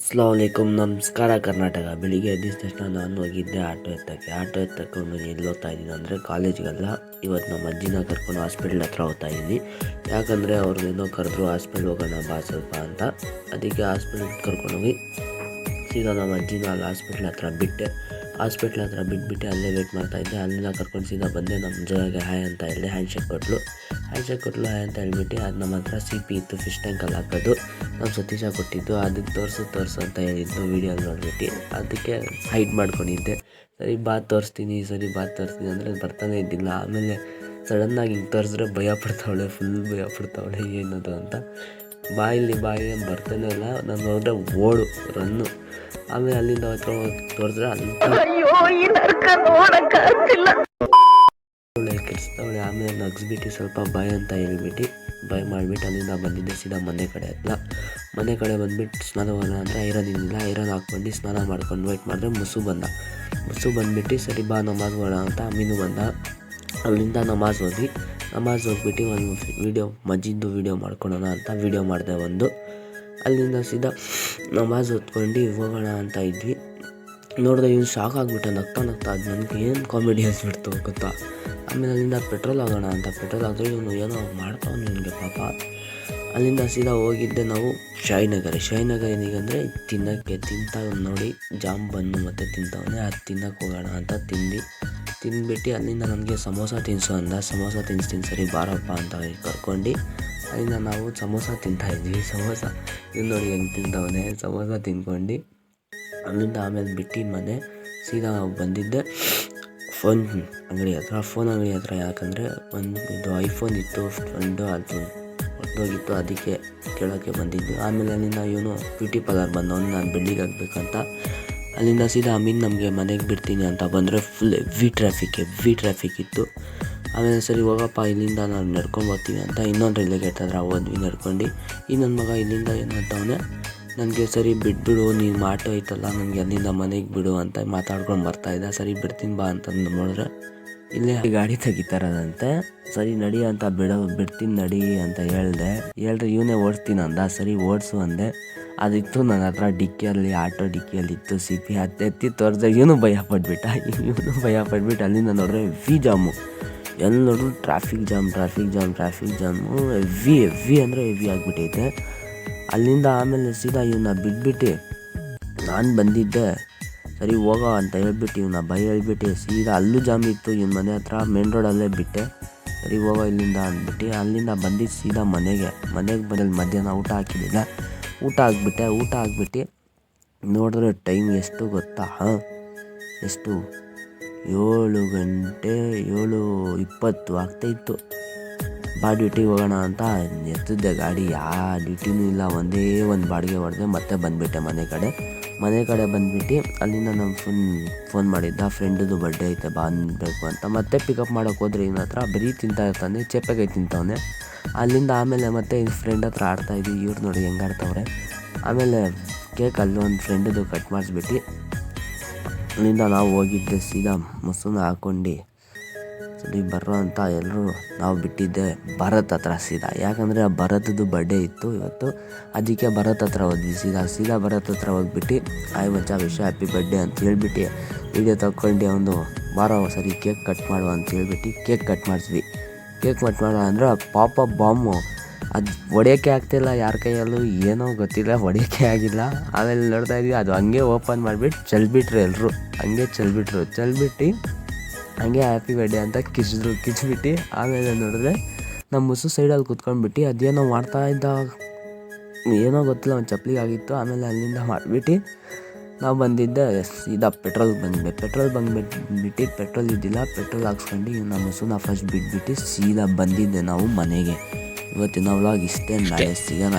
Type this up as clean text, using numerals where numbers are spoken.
ಅಸ್ಲಾಮಲೈಕುಮ್. ನಮಸ್ಕಾರ ಕರ್ನಾಟಕ. ಬೆಳಿಗ್ಗೆ ಎದ್ದಿದ ತಕ್ಷಣ ನಾನು ಹೋಗಿದ್ದೆ ಆಟೋ ಎತ್ತಕೊಂಡು ಎಲ್ಲಿ ಹೋಗ್ತಾ ಇದ್ದೀನಿ ಅಂದರೆ ಕಾಲೇಜ್ಗೆಲ್ಲ. ಇವತ್ತು ನಮ್ಮ ಅಜ್ಜಿನ ಕರ್ಕೊಂಡು ಹಾಸ್ಪಿಟ್ಲ್ ಹತ್ರ ಹೋಗ್ತಾ ಇದ್ದೀನಿ. ಯಾಕಂದರೆ ಅವ್ರು ಏನೋ ಕರೆದ್ರು ಹಾಸ್ಪಿಟ್ಲ್ ಹೋಗೋಣ ಬಾ ಸ್ವಲ್ಪ ಅಂತ. ಅದಕ್ಕೆ ಹಾಸ್ಪಿಟ್ಲಿಗೆ ಕರ್ಕೊಂಡೋಗಿ ಸೀದಾ ನಮ್ಮ ಅಜ್ಜಿನ ಅಲ್ಲಿ ಹಾಸ್ಪಿಟ್ಲ್ ಹತ್ರ ಬಿಟ್ಬಿಟ್ಟು ಅಲ್ಲೇ ವೇಟ್ ಮಾಡ್ತಾಯಿದ್ದೆ. ಅಲ್ಲಿಂದ ಕರ್ಕೊಂಡು ಸೀದಾ ಬಂದೆ. ನಮ್ಮ ಜೊತೆಗೆ ಹಾಯ್ ಅಂತ ಹೇಳಿದೆ. ಹ್ಯಾಂಡ್ಶೇಕ್ ಕೊಟ್ಟಲು ಹಾಯ್ ಅಂತ ಹೇಳ್ಬಿಟ್ಟು ಅದು ನಮ್ಮ ಹತ್ರ CP ಇತ್ತು, ಫಿಶ್ ಟ್ಯಾಂಕಲ್ಲಿ ಹಾಕೋದು. ನಮ್ಮ ಸತೀಶ ಕೊಟ್ಟಿದ್ದು. ಅದಕ್ಕೆ ತೋರಿಸು ಅಂತ ಹೇಳಿದ್ದು ವೀಡಿಯೋ ನೋಡ್ಬಿಟ್ಟು. ಅದಕ್ಕೆ ಹೈಡ್ ಮಾಡ್ಕೊಂಡಿದ್ದೆ. ಸರಿ ಬಾ ತೋರಿಸ್ತೀನಿ ಅಂದರೆ ಬರ್ತಾನೆ ಇದ್ದಿಲ್ಲ. ಆಮೇಲೆ ಸಡನ್ನಾಗಿ ಹಿಂಗೆ ತೋರಿಸಿದ್ರೆ ಫುಲ್ ಭಯ ಪಡ್ತಾವಳೆ ಏನದು ಅಂತ. ಬಾಯಲ್ಲಿ ಬರ್ತಾನೆ ಇಲ್ಲ. ನಾನು ಹೋದ್ರೆ ರನ್ನು. ಆಮೇಲೆ ಅಲ್ಲಿಂದ ಹತ್ರ ತೋರಿಸಿದ್ರೆ ಕಿರ್ಸ್ತಾವಳೆ. ಆಮೇಲೆ ನಗ್ಸ್ಬಿಟ್ಟು ಸ್ವಲ್ಪ ಬಾಯ್ ಅಂತ ಹೇಳ್ಬಿಟ್ಟು ಬಾಯ್ ಮಾಡಿಬಿಟ್ಟು ಅಲ್ಲಿಂದ ಬಂದಿದ್ದೆ ಸೀದಾ ಮನೆ ಕಡೆ ಬಂದ್ಬಿಟ್ಟು ಸ್ನಾನ ಹೋಗೋಣ ಅಂದರೆ ಐರನ್ ಹಾಕ್ಕೊಂಡು ಸ್ನಾನ ಮಾಡ್ಕೊಂಡು ವೇಟ್ ಮಾಡಿದ್ರೆ ಮುಸು ಬಂದ್ಬಿಟ್ಟು ಸರಿ ಬಾ ನಮಾಜ್ ಹೋಗೋಣ ಅಂತ ಅಮ್ಮೀನು ಬಂದ. ಅಲ್ಲಿಂದ ನಮಾಜ್ ಹೋಗ್ಬಿಟ್ಟು ಒಂದು ಮಜ್ಜಿದ್ದು ವೀಡಿಯೋ ಮಾಡ್ಕೊಳ್ಳೋಣ ಅಂತ ವೀಡಿಯೋ ಮಾಡಿದೆ ಒಂದು. ಅಲ್ಲಿಂದ ಸೀದಾ ನಮಾಜ್ ಹೊತ್ಕೊಂಡು ಹೋಗೋಣ ಅಂತ ಇದ್ವಿ. ನೋಡಿದೆ ಇವ್ನು ಶಾಕ್ ಆಗಿಬಿಟ್ಟೆ ನಗ್ತಾ ಅದು ನನಗೆ ಏನು ಕಾಮಿಡಿ ಅನ್ಸ್ಬಿಡ್ತು ಗೊತ್ತಾ. ಆಮೇಲೆ ಅಲ್ಲಿಂದ ಪೆಟ್ರೋಲ್ ಆಗೋಣ ಅಂತ ಆದರೆ ಇವನು ಏನೋ ಮಾಡ್ತಾವನು ಇವನಿಗೆ ಪಾಪ. ಅಲ್ಲಿಂದ ಸೀದಾ ಹೋಗಿದ್ದೆ ನಾವು ಶಾಯಿನಗರ ಏನಿಗಂದರೆ ತಿಂತಾ ನೋಡಿ ಜಾಮ್ ಬನ್ನು ಮತ್ತು ತಿಂತವನೇ. ಅದು ತಿನ್ನಕ್ಕೆ ಹೋಗೋಣ ಅಂತ ತಿಂದ್ಬಿಟ್ಟು ಅಲ್ಲಿಂದ ನನಗೆ ಸಮೋಸ ತಿನ್ಸು ಅಂದ. ಸಮೋಸ ತಿನ್ಸ್ತೀನಿ ಸರಿ ಬಾರಪ್ಪ ಅಂತ ಕರ್ಕೊಂಡು ಅಲ್ಲಿಂದ ನಾವು ಸಮೋಸ ತಿಂತಾಯಿದ್ವಿ. ಸಮೋಸ ಇವ್ನು ನೋಡಿ ಹೆಂಗೆ ತಿಂತವನೇ. ಸಮೋಸ ತಿನ್ಕೊಂಡು ಅಲ್ಲಿಂದ ಆಮೇಲೆ ಬಿಟ್ಟು ಮನೆ ಸೀದಾ ಬಂದಿದ್ದೆ ಫೋನ್ ಅಂಗಡಿ ಹತ್ರ. ಯಾಕಂದರೆ ಇದು ಐಫೋನ್ ಇತ್ತು ಫ್ರೆಂಡು, ಅದು ಹೊರಟೋಗಿತ್ತು. ಅದಕ್ಕೆ ಕೇಳೋಕ್ಕೆ ಬಂದಿದ್ದು. ಆಮೇಲೆ ಅಲ್ಲಿಂದ ಇವನು ಬ್ಯೂಟಿ ಪಾರ್ಲರ್ ಬಂದವನು ನಾನು ಬೆಳ್ಳಿಗೆ ಆಗಬೇಕಂತ. ಅಲ್ಲಿಂದ ಸೀದಾ ಅಮೀನ್ ನಮಗೆ ಮನೆಗೆ ಬಿಡ್ತೀನಿ ಅಂತ ಬಂದರೆ ಫುಲ್ ಹೆವಿ ಟ್ರಾಫಿಕ್ ಇತ್ತು. ಆಮೇಲೆ ಸರಿ ಹೋಗಪ್ಪ ಇಲ್ಲಿಂದ ನಾವು ನಡ್ಕೊಂಡು ಬರ್ತೀವಿ ಅಂತ ಇನ್ನೊಂದು ರೈಲ್ವೆ ಹತ್ರ ಹೋದ್ವಿ ನಡ್ಕೊಂಡು. ನನ್ನ ಮಗ ಇಲ್ಲಿಂದ ಏನು ಅಂತವನೇ ನನಗೆ ಸರಿ ಬಿಟ್ಬಿಡು ನೀನು ಆಟೋ ಐತಲ್ಲ ನನಗೆ ಅಲ್ಲಿಂದ ಮನೆಗೆ ಬಿಡು ಅಂತ ಮಾತಾಡ್ಕೊಂಡು ಬರ್ತಾಯಿದ್ದ. ಸರಿ ಬಿಡ್ತೀನಿ ಬಾ ಅಂತಂದು ನೋಡಿದ್ರೆ ಇಲ್ಲೇ ಗಾಡಿ ತೆಗಿತಾರದಂತೆ. ಸರಿ ನಡಿ ಅಂತ ಬಿಡ್ತೀನಿ ನಡಿ ಅಂತ ಹೇಳಿದ್ರೆ ಇವನೇ ಓಡಿಸ್ತೀನಿ ಅಂದ. ಸರಿ ಓಡಿಸು ಅಂದೆ. ಅದಿತ್ತು ನನ್ನ ಹತ್ರ ಆಟೋ ಡಿಕ್ಕಿಯಲ್ಲಿ ಇತ್ತು CP. ಎತ್ತಿ ತೋರಿಸಿದೆ. ಇವನು ಭಯ ಪಡ್ಬಿಟ್ಟು ಅಲ್ಲಿಂದ ನೋಡಿದ್ರೆ ಜಾಮು ಎಲ್ಲಿ ನೋಡಿದ್ರು ಟ್ರಾಫಿಕ್ ಜಾಮು ಹೆವಿ ಅಂದರೆ ಹೆವಿ ಆಗಿಬಿಟ್ಟೈತೆ. ಅಲ್ಲಿಂದ ಆಮೇಲೆ ಸೀದಾ ಇವನ್ನ ಬಿಟ್ಬಿಟ್ಟು ನಾನು ಬಂದಿದ್ದೆ. ಸರಿ ಹೋಗೋ ಅಂತ ಹೇಳ್ಬಿಟ್ಟು ಇವನ್ನ ಹೇಳ್ಬಿಟ್ಟು ಸೀದಾ ಅಲ್ಲೂ ಜಾಮ್ ಇತ್ತು ಇವನ ಮನೆ ಹತ್ರ ಮೇನ್ ರೋಡಲ್ಲೇ ಬಿಟ್ಟೆ. ಸರಿ ಹೋಗೋ ಇಲ್ಲಿಂದ ಅಂದ್ಬಿಟ್ಟು ಅಲ್ಲಿಂದ ಬಂದಿದ್ದು ಸೀದಾ ಮನೆಗೆ ಬಂದಲ್ಲಿ ಮಧ್ಯಾಹ್ನ ಊಟ ಹಾಕಿದ್ದಿಲ್ಲ. ಊಟ ಹಾಕ್ಬಿಟ್ಟು ನೋಡಿದ್ರೆ ಟೈಮ್ ಎಷ್ಟು ಗೊತ್ತಾ? ಎಷ್ಟು 7 ಗಂಟೆ 7:20 ಆಗ್ತಾಯಿತ್ತು. ಬಾ ಡ್ಯೂಟಿಗೆ ಹೋಗೋಣ ಅಂತ ಎತ್ತಿದ್ದೆ ಗಾಡಿ. ಡ್ಯೂಟಿನೂ ಇಲ್ಲ, ಒಂದೇ ಒಂದು ಬಾಡಿಗೆ ಹೊಡೆದೆ ಮತ್ತೆ ಬಂದುಬಿಟ್ಟೆ ಮನೆ ಕಡೆ ಬಂದುಬಿಟ್ಟು ಅಲ್ಲಿಂದ ನಮ್ಮ ಫೋನ್ ಮಾಡಿದ್ದ ಫ್ರೆಂಡದು ಬರ್ಡೇ ಐತೆ ಬಾ ಅನ್ಬೇಕು ಅಂತ. ಮತ್ತೆ ಪಿಕಪ್ ಮಾಡೋಕೆ ಹೋದ್ರೆ ಇವನ ಹತ್ರ ಬರೀ ತಿಂತಾ ಇರ್ತಾನೆ, ಚೇಪೆಕಾಯಿ ತಿಂತವನೆ. ಅಲ್ಲಿಂದ ಆಮೇಲೆ ಮತ್ತೆ ಫ್ರೆಂಡ್ ಹತ್ರ ಆಡ್ತಾಯಿದ್ವಿ. ಇವ್ರು ನೋಡಿ ಹೆಂಗೆ ಆಡ್ತವ್ರೆ. ಆಮೇಲೆ ಕೇಕ್ ಅಲ್ಲೊಂದು ಫ್ರೆಂಡದು ಕಟ್ ಮಾಡಿಸ್ಬಿಟ್ಟು ಅಲ್ಲಿಂದ ನಾವು ಹೋಗಿದ್ದೆ ಸೀದಾ ಮೊಸರನ್ನ ಹಾಕ್ಕೊಂಡು ಸರಿ ಬರ್ರೋ ಅಂತ ಎಲ್ಲರೂ ನಾವು ಬಿಟ್ಟಿದ್ದೆ ಭರತ್ ಹತ್ರ ಸೀದಾ. ಯಾಕಂದರೆ ಆ ಭರತದ್ದು ಬರ್ಡೇ ಇತ್ತು ಇವತ್ತು. ಅದಕ್ಕೆ ಭರತ್ ಹತ್ರ ಹೋದ್ವಿ ಸೀದಾ ಭರತ್ ಹತ್ರ ಹೋಗ್ಬಿಟ್ಟು ಆಯ್ ಮಚ್ಚ ವಿಶ್ ಹ್ಯಾಪಿ ಬರ್ಡೇ ಅಂತ ಹೇಳ್ಬಿಟ್ಟು ವೀಡಿಯೋ ತಗೊಂಡು ಅವನು ಬಾರೋ ಸರಿ ಕೇಕ್ ಕಟ್ ಮಾಡುವ ಅಂತ ಹೇಳ್ಬಿಟ್ಟು ಕೇಕ್ ಕಟ್ ಮಾಡಿದ್ವಿ. ಕೇಕ್ ಕಟ್ ಮಾಡೋ ಅಂದರೆ ಪಾಪ ಬಾಂಬು ಅದು ಹೊಡೆಯೋಕ್ಕೆ ಆಗ್ತಿಲ್ಲ ಯಾರ ಕೈಯಲ್ಲೂ, ಏನೋ ಗೊತ್ತಿಲ್ಲ ಹೊಡೆಯೋಕ್ಕೆ ಆಗಿಲ್ಲ. ಆಮೇಲೆ ನೋಡ್ತಾ ಇದ್ವಿ ಅದು ಹಂಗೆ ಓಪನ್ ಮಾಡಿಬಿಟ್ಟು ಚೆಲ್ಬಿಟ್ರು ಎಲ್ಲರೂ. ಚೆಲ್ಬಿಟ್ಟು ಹಂಗೆ ಹ್ಯಾಪಿ ಬರ್ಡೇ ಅಂತ ಕಿಚ್ಬಿಟ್ಟು ಆಮೇಲೆ ನೋಡಿದ್ರೆ ನಮ್ಮ ಮುಸು ಸೈಡಲ್ಲಿ ಕುತ್ಕೊಂಡ್ಬಿಟ್ಟು ಅದೇನೋ ಮಾಡ್ತಾ ಇದ್ದ, ಏನೋ ಗೊತ್ತಿಲ್ಲ ಒಂದು ಚಪ್ಪಲಿಗೆ ಆಗಿತ್ತು. ಆಮೇಲೆ ಅಲ್ಲಿಂದ ಮಾಡಿಬಿಟ್ಟು ನಾವು ಬಂದಿದ್ದೆ ಸೀದಾ ಪೆಟ್ರೋಲ್ ಬಂದ್ಬಿಟ್ಟು ಪೆಟ್ರೋಲ್ ಇದ್ದಿಲ್ಲ. ಪೆಟ್ರೋಲ್ ಹಾಕ್ಸ್ಕೊಂಡು ನಮ್ಮ ಮುಸುನ ಫಸ್ಟ್ ಬಿಟ್ಬಿಟ್ಟು ಸೀದಾ ಬಂದಿದ್ದೆ ನಾವು ಮನೆಗೆ. ಇವತ್ತಿನ ವ್ಲಾಗ್ ಇಷ್ಟೇ. ನಾಳೆ ಸಿಗೋಣ.